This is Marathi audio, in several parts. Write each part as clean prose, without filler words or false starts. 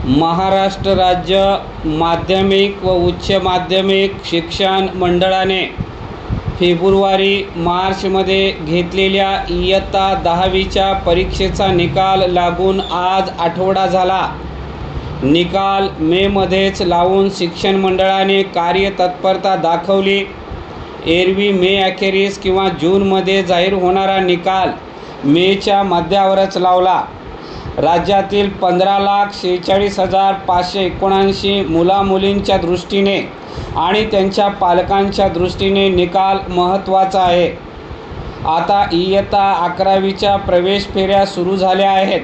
महाराष्ट्र राज्य माध्यमिक व उच्च माध्यमिक शिक्षण मंडळाने फेब्रुवारी-मार्चमध्ये घेतलेल्या इयत्ता 10वीच्या परीक्षेचा निकाल लागून आज आठवडा झाला. निकाल मेमध्येच लावून शिक्षण मंडळाने कार्यतत्परता दाखवली. एरवी मे अखेरीस किंवा जूनमध्ये जाहीर होणारा निकाल मेच्या मध्यावरच लावला. राज्यातील 15,46,579 मुलामुलींच्या दृष्टीने आणि त्यांच्या पालकांच्या दृष्टीने निकाल महत्त्वाचा आहे. आता इयत्ता 11वीच्या प्रवेश फेऱ्या सुरू झाल्या आहेत.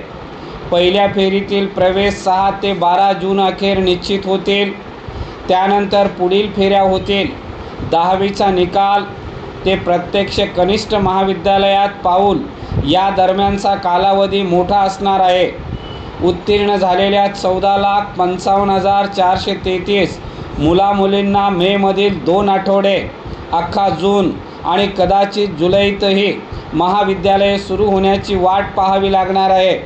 पहिल्या फेरीतील प्रवेश 6 ते 12 जून अखेर निश्चित होतील. त्यानंतर पुढील फेऱ्या होतील. 10वीचा निकाल ते प्रत्यक्ष कनिष्ठ महाविद्यालयात पाऊल या दरम्यानचा कालावधी मोठा असणार आहे. उत्तीर्ण झालेल्या 14,55,433 मुलामुलींना मेमधील 2 आठवडे, अख्खा जून आणि कदाचित जुलैतही महाविद्यालये सुरू होण्याची वाट पाहावी लागणार आहे.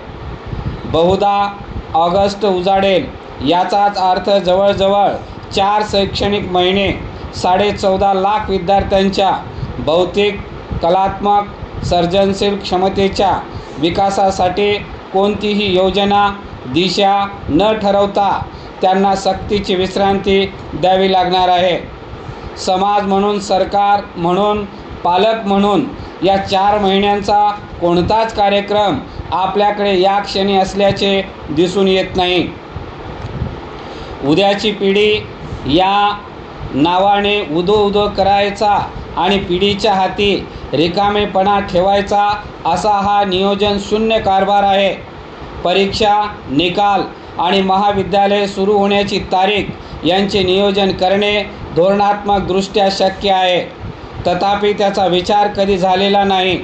बहुधा ऑगस्ट उजाडेल. याचाच अर्थ जवळजवळ 4 शैक्षणिक महिने 14.5 लाख विद्यार्थ्यांच्या बौद्धिक, कलात्मक, सर्जनशील क्षमतेच्या विकासासाठी कोणतीही योजना, दिशा न ठरवता त्यांना सक्तीची विश्रांती द्यावी लागणार आहे. समाज म्हणून, सरकार म्हणून, पालक म्हणून या 4 महिन्यांचा कोणताच कार्यक्रम आपल्याकडे या क्षणी असल्याचे दिसून येत नाही. उद्याची पिढी या नावाने उदो करायचा आणि पिढीच्या हाती रिकामेपणा ठेवायचा असा हा नियोजन शून्य कारभार आहे. परीक्षा, निकाल आणि महाविद्यालय सुरू होण्याची तारीख यांचे नियोजन करणे धोरणात्मकदृष्ट्या शक्य आहे. तथापि त्याचा विचार कधी झालेला नाही.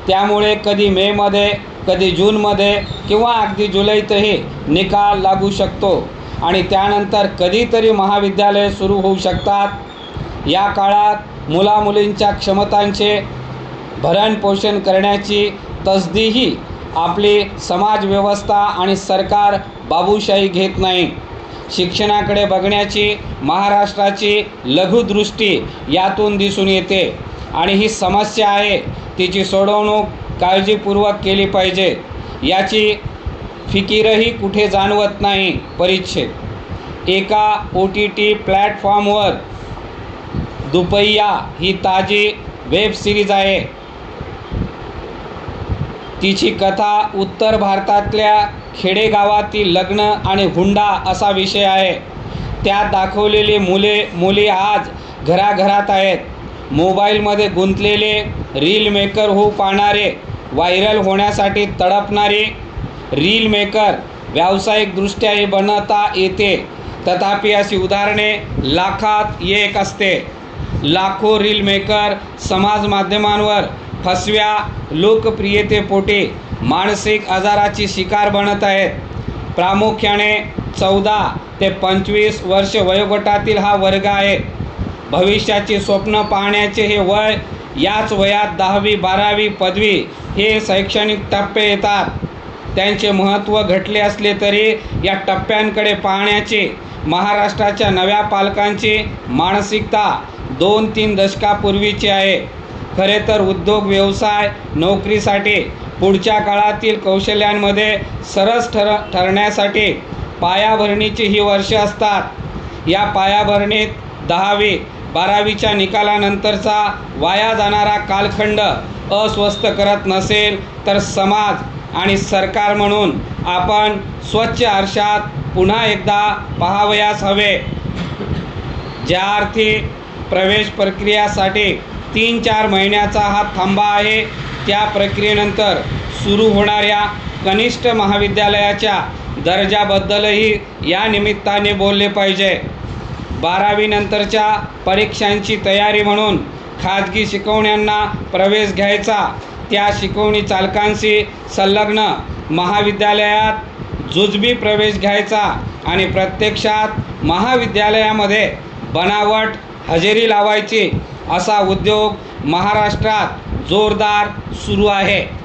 त्यामुळे कधी मेमध्ये, कधी जूनमध्ये किंवा अगदी जुलैतही निकाल लागू शकतो आणि त्यानंतर कधीतरी महाविद्यालय सुरू होऊ शकतात. या काळात मुलामुलींच्या क्षमतांचे भरणपोषण करण्याची तसदीही आपली समाजव्यवस्था आणि सरकार बाबूशाही घेत नाही. शिक्षणाकडे बघण्याची महाराष्ट्राची लघुदृष्टी यातून दिसून येते आणि ही समस्या आहे. तिची सोडवणूक काळजीपूर्वक केली पाहिजे याची फिकीरही कुठे जाणवत नाही. परिच्छेद एका OTT प्लॅटफॉर्मवर दुपय्या ही ताजी वेब सिरीज आहे. तिची कथा उत्तर भारतातल्या खेडेगावातील लग्न आणि हुंडा असा विषय आहे. त्यात दाखवलेली मुली आज घराघरात आहेत. मोबाईलमध्ये गुंतलेले, रील मेकर होऊ पाहणारे, व्हायरल होण्यासाठी तडपणारे रील मेकर व्यावसायिकदृष्ट्याही बनवता येते. तथापि अशी उदाहरणे लाखात एक असते. लाखो रील मेकर समाज माध्यमांवर फसव्या लोकप्रियतेपोटी मानसिक आजाराची शिकार बनत आहेत. प्रामुख्याने 14 ते 25 वर्ष वयोगटातील हा वर्ग आहे. भविष्याची स्वप्न पाहण्याचे हे वय. याच वयात 10वी, 12वी, पदवी हे शैक्षणिक टप्पे येतात. त्यांचे महत्त्व घटले असले तरी या टप्प्यांकडे पाहण्याची महाराष्ट्राच्या नव्या पालकांची मानसिकता 2-3 दशकापूर्वीची आहे. खरे तर उद्योग, व्यवसाय, नोकरीसाठी पुढच्या काळातील कौशल्यांमध्ये सरस ठरण्यासाठी पायाभरणीची ही वर्षे असतात. या पायाभरणीत 10वी, 12वीच्या निकालानंतरचा वाया जाणारा कालखंड अस्वस्थ करत नसेल तर समाज आणि सरकार म्हणून आपण स्वच्छ आरशात पुन्हा एकदा पाहावयास हवे. ज्या अर्थी प्रवेश प्रक्रियेसाठी 3-4 महिन्याचा हा थांबा आहे, त्या प्रक्रियेनंतर सुरू होणाऱ्या कनिष्ठ महाविद्यालयाच्या दर्जाबद्दलही या निमित्ताने बोलले पाहिजे. 12वी नंतरच्या परीक्षांची तयारी म्हणून खाजगी शिकवण्यांना प्रवेश घ्यायचा, त्या शिकवणी चालकांशी संलग्न महाविद्यालयात जुजबी प्रवेश घ्यायचा आणि प्रत्यक्षात महाविद्यालयामध्ये बनावट हजेरी लावायची असा उद्योग महाराष्ट्रात जोरदार सुरू आहे.